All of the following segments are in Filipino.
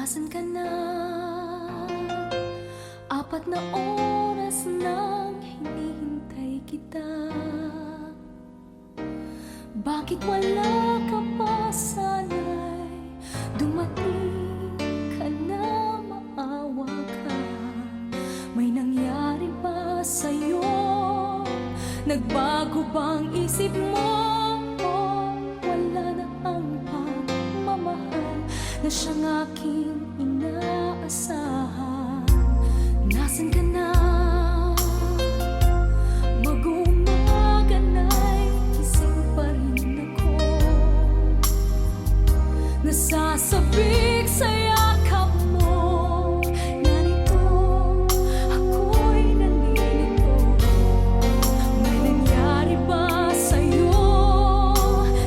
Nasaan ka na? 4 oras nang hinihintay kita. Bakit wala ka pa? Sana'y dumating ka na, maawa ka. May nangyari ba sa'yo? Nagbago bang isip mo? Wala na ang pagmamahal na siyang aking inaasahan. Nasaan ka na? Mag-uumaga na'y gising pa rin ako. Nasasabik sa yakap mo. Narito, ako'y nalilito. May nangyari ba sa'yo?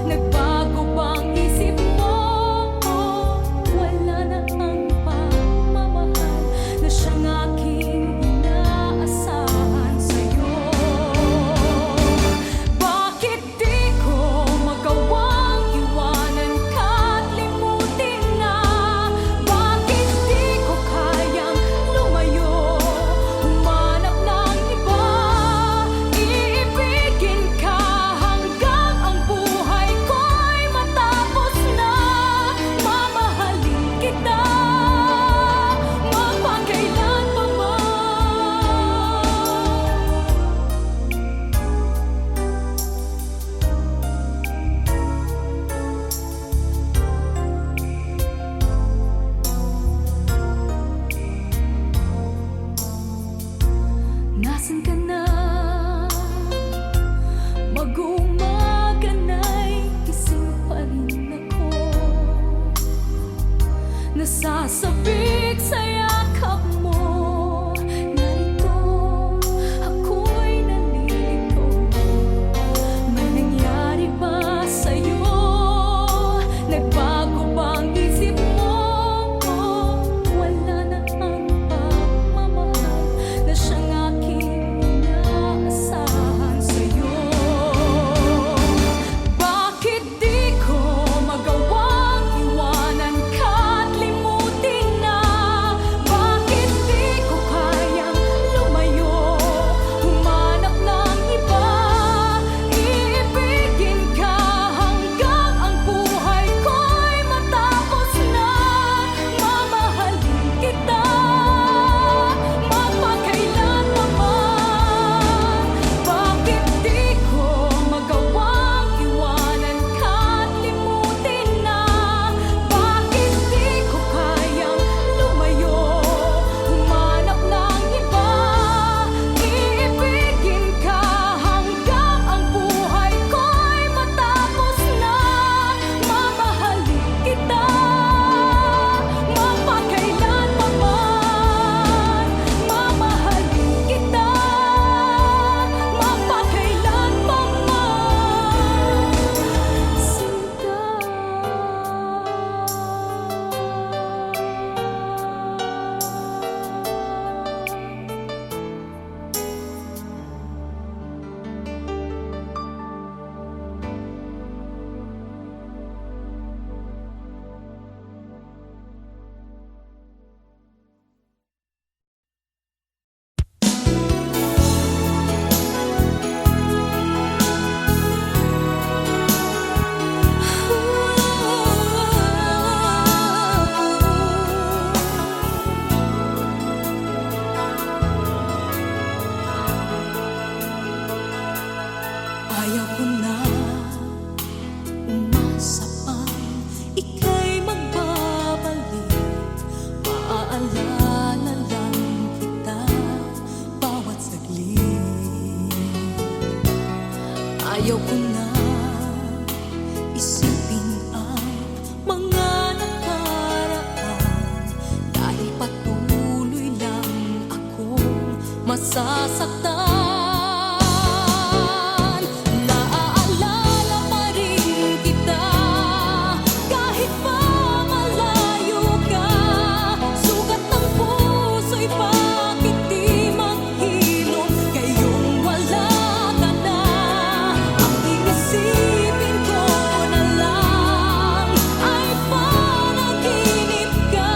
Nagbago bang isip mo? Wala na ang pagmamahal na siyang aking inaasahan sa'yo. Bakit di ko magawang iwanan ka't limutin na? Bakit di ko kayang lumayo, humanap ng iba? Iibigin ka hanggang ang buhay ko'y matapos na. Mamahalin kita magpakailan pa man. Nasaan ka na? Mag-uumaga na'y gising pa rin ako. Nasasabik sa yakap mo. Narito, ako'y nalilito. May nangyari ba sa'yo? Nagbago bang isip mo? Wala na ang pagmamahal na siyang aking inaasahan sa'yo. Bakit di ko magawang iwanan ka't limutin na? Bakit di ko kayang lumayo, humanap ng iba? Iibigin ka hanggang ang buhay ko'y matapos na. Mamahalin kita magpakailan pa man. Bakit di ko magawang iwanan ka't limutin na? Bakit di ko kayang lumayo, humanap ng iba? Iibigin ka hanggang ang buhay ko'y matapos na. Mamahalin kita magpakailan pa man. Mamahalin kita magpakailan pa man. Sinta. Ayaw ko na umasa pang ika'y magbabalik. Maaalala lang kita bawat saglit. Ayaw ko na isipin ang mga nakaraan, dahil patuloy lang akong masasaktan. Naaalala pa rin kita kahit pa malayo ka. Sugat ng puso'y bakit di maghilom ngayong wala ka na. Ang iisipin ko na lang ay panaginip ka.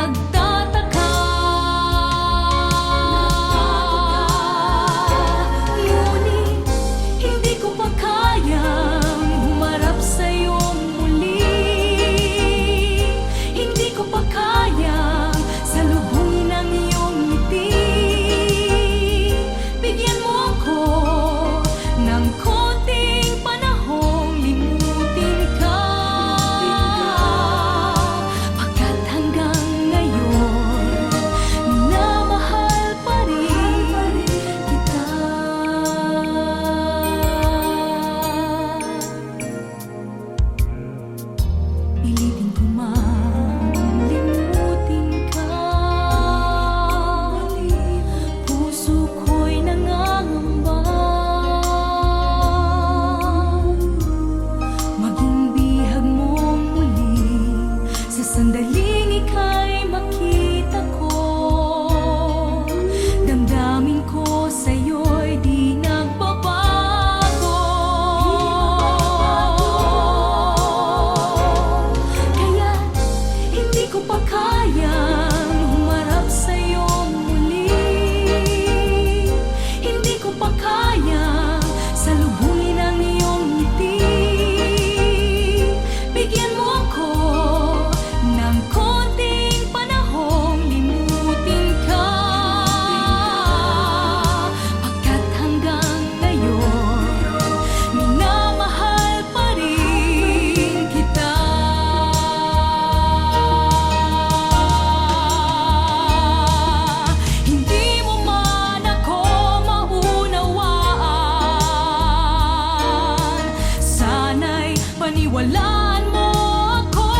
nagtataka. Ngunit hindi ko pa kayang humarap sa'yo muli. Hindi ko pa kayang salubungin ang iyong ngiti. Bigyan mo ako ng konting panahong limutin ka. Pagkat hanggang ngayon, minamahal pa rin kita. Pilitin ko man limutin ka. Puso ko'y nangangamba. Maging bihag mo muli sa sandaling ika'y makita ko. Damdamin ko sa'yo'y di nagbabago. Kaya hindi ko pa kayang humarap sa'yo muli. Hindi ko pa kayang salubungin ang iyong ngiti. Bigyan mo ako ng konting panahong limutin ka. Pagkat hanggang ngayon, minamahal pa rin kita. Hindi mo man ako maunawaan, sana'y paniwalaan mo ako.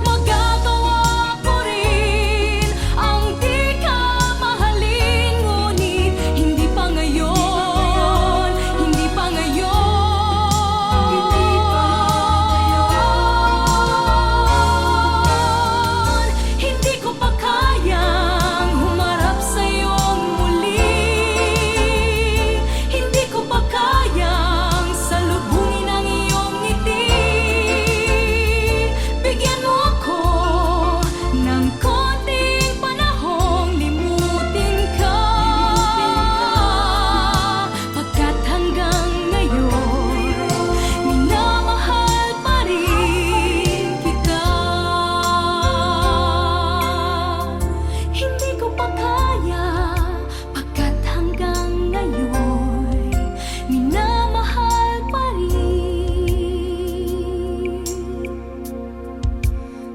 Magagawa ko rin ang di ka mahalin. Ngunit hindi pa ngayon, hindi pa ngayon. Hindi ko pa kayang humarap sa'yo muli. Hindi ko pa kayang salubungin ang iyong ngiti. Bigyan mo ako ng konting panahong limutin ka. Pagkat hanggang ngayon, minamahal pa rin kita. Hindi ko pa kaya, pagkat hanggang ngayon, minamahal pa rin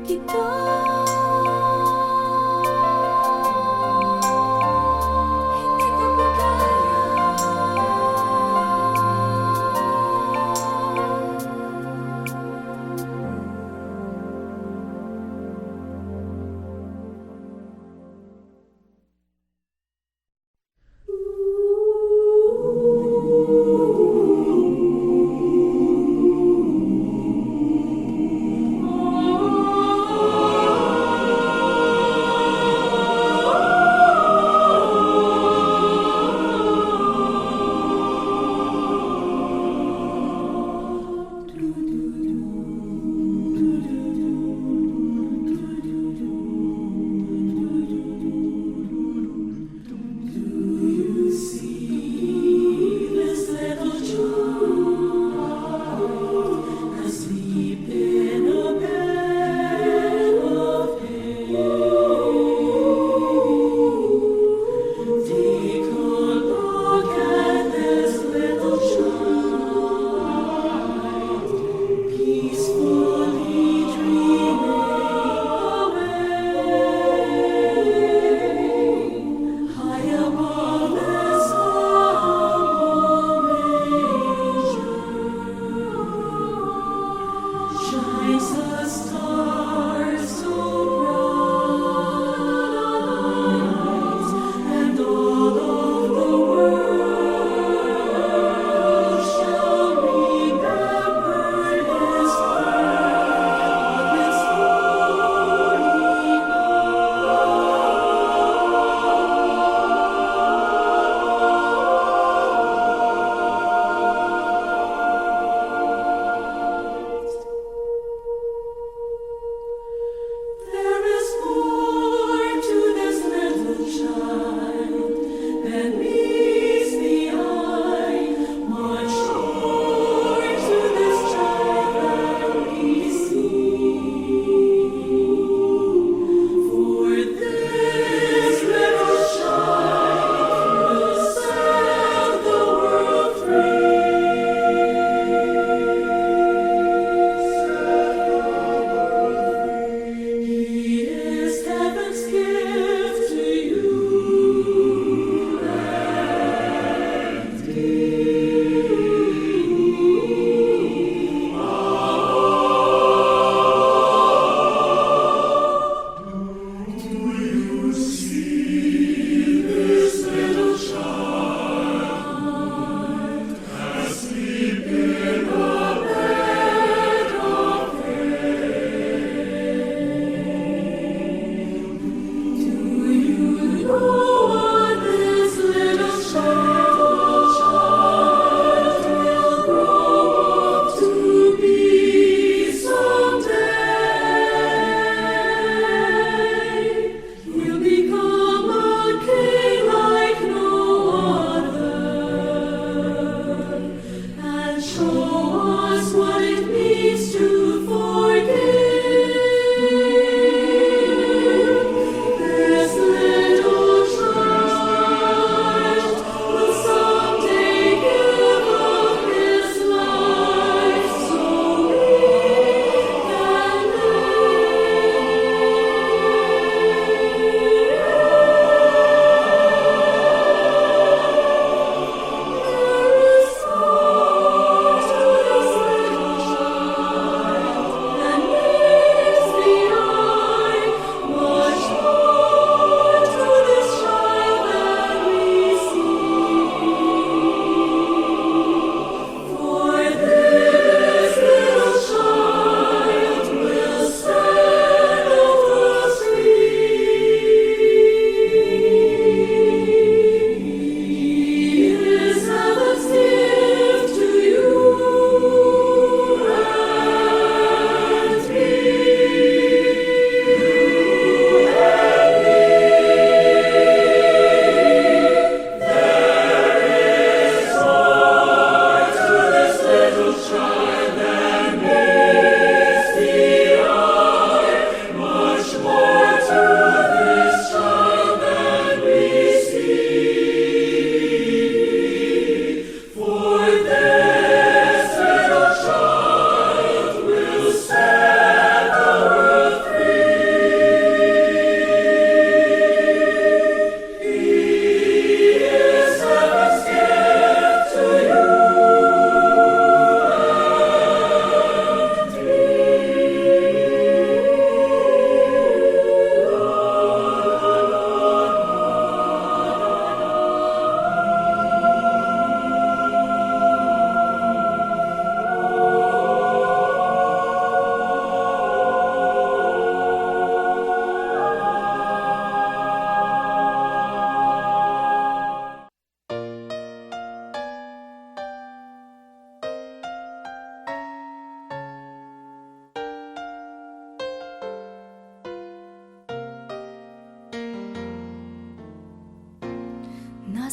kita. Hindi ko pa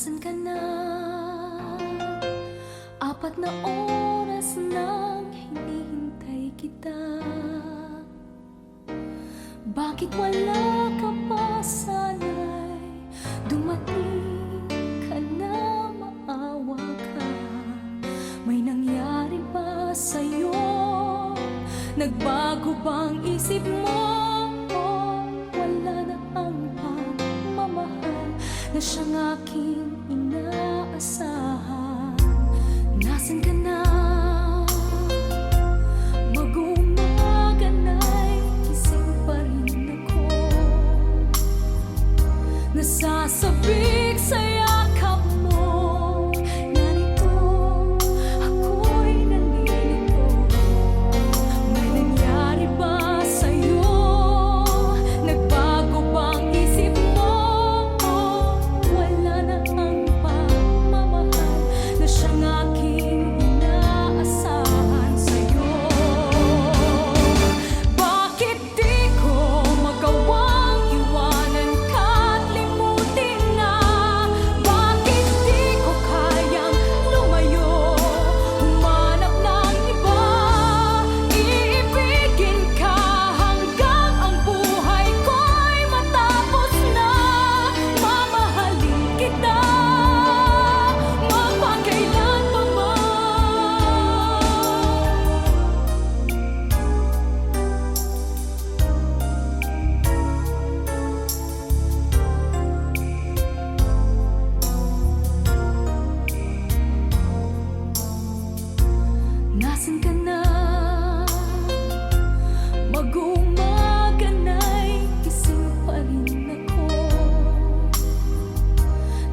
Nasaan ka na? 4 na oras nang hinihintay kita. Bakit wala ka pa? Sana'y dumating ka na, maawa ka. May nangyari ba sa'yo? Nagbago bang isip mo? O wala na ang pagmamahal na siyang aking inaasahan? Nasaan ka na? Mag-uumaga na'y gising pa rin ako. Nasasabik sa yakap mo. Narito, ako'y nalilito. May nangyari ba sa'yo? Nagbago bang isip mo? O wala na ang pagmamahal na siyang aking inaasahan sa'yo? Bakit di ko magawang iwanan ka't limutin na? Bakit di ko kayang lumayo, humanap ng iba? Iibigin ka hanggang ang buhay ko'y matapos na. Mamahalin kita magpakailanman. Nasaan ka na? Mag-uumaga na'y gising pa rin ako.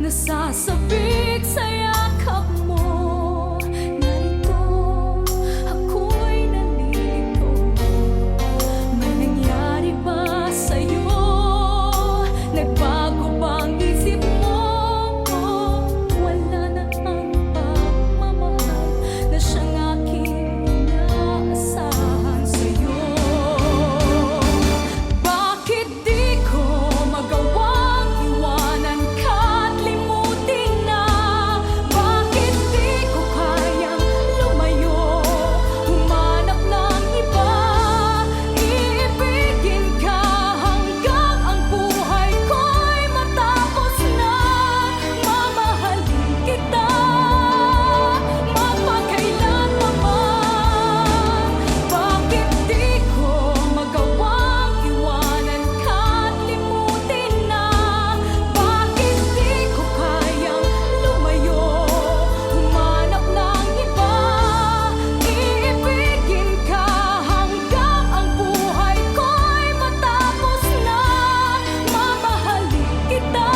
Nasasabik sa yakap mo. Narito, ako'y nalilito. May nangyari ba sa'yo? Nagbago bang isip mo? O wala na ang pagmamahal na siyang aking inaasahan sa'yo? Bakit di ko magawang iwanan ka't limutin na? Bakit di ko kayang lumayo, humanap ng iba? Iibigin ka hanggang ang buhay ko'y matapos na. Mamahalin kita magpakailanman. Bakit di ko magawang iwanan ka't limutin na? Bakit di ko kayang lumayo, humanap ng iba? Iibigin ka hanggang ang buhay ko'y matapos na. Mamahalin kita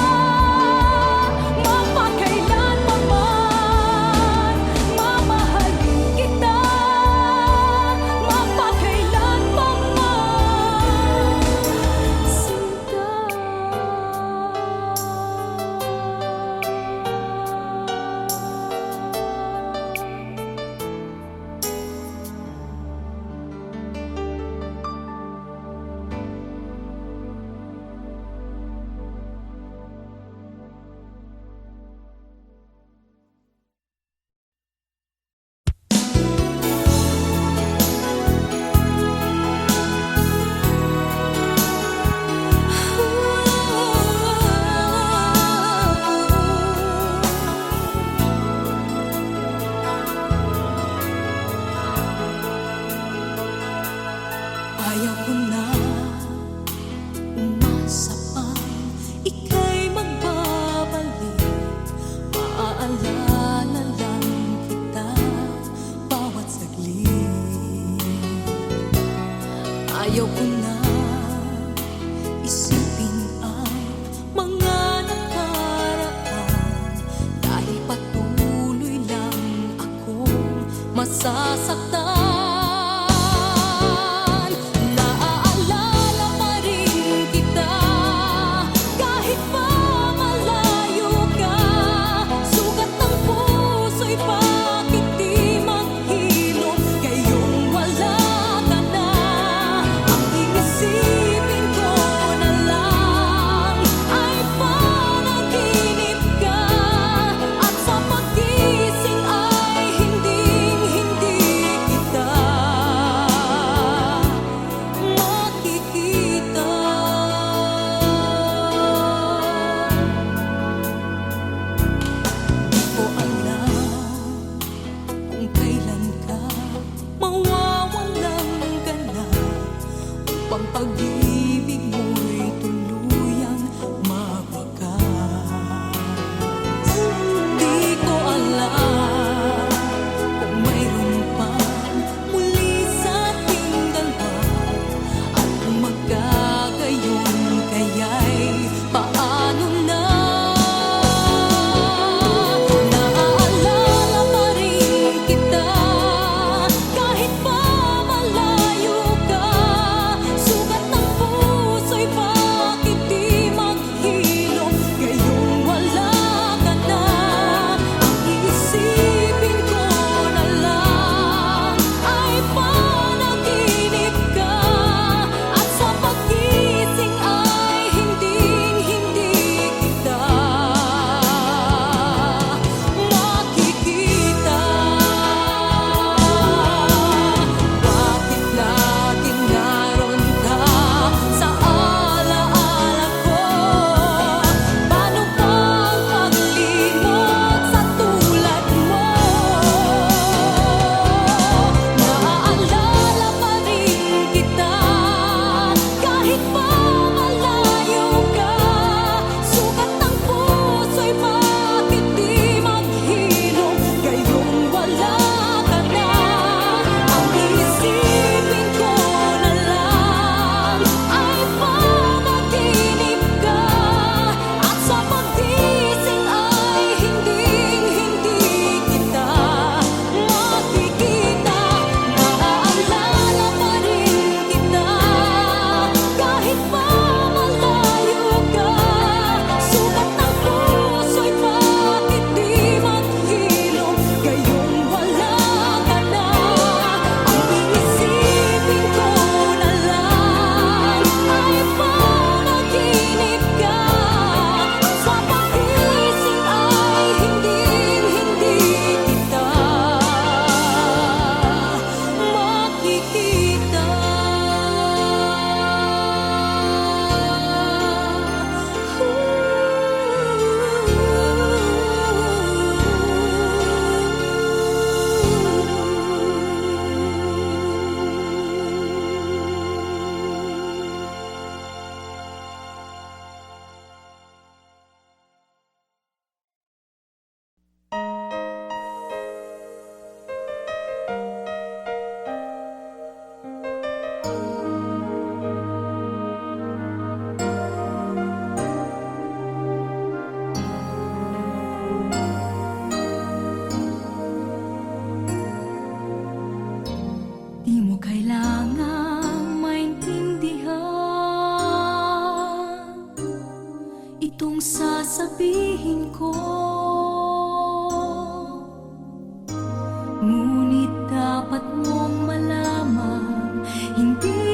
magpakailanman. Mamahalin kita magpakailanman. Sinta. Ayaw ko na umasa pa ika'y magbabalik. Maaalala lang kita bawat saglit. Ayaw ko na isipin ang mga nakaraan, dahil patuloy lang akong masasaktan. Naaalala pa rin kita kahit pa malayo ka. Sugat ng puso'y bakit di maghilom ngayong wala ka na. Ang inis upang pag-ibig mo'y tuluyang mawakas. Di ko alam kung mayroon pang muli sa ating dalawa, at kung magkagayon kaya'y paano na. Naaalala pa rin kita kahit pa malayo ka. Sugat ng puso'y bakit di maghilom ngayong wala ka na. Ang iisipin ko na lang ay panaginip ka, at sa paggising ay hinding-hindi kita makikita. Bakit laging naroon ka sa alaala ko? Paano bang maglimot sa tulad mo? Naaalala pa rin kita kahit pa malayo ka. Sugat ng puso'y bakit di maghilom ngayong wala ka na. Ang iisipin ko na lang ay panaginip ka, at sa paggising ay hinding-hindi kita makikita. Naaalala pa rin kita kahit pa malayo ka. Sugat ng puso'y bakit di maghilom ngayong wala ka na. Ang iisipin ko na lang ay panaginip ka, at sa paggising ay hinding-hindi kita makikita. Di mo kailangang maintindihan itong sasabihin ko, ngunit dapat mong malaman hindi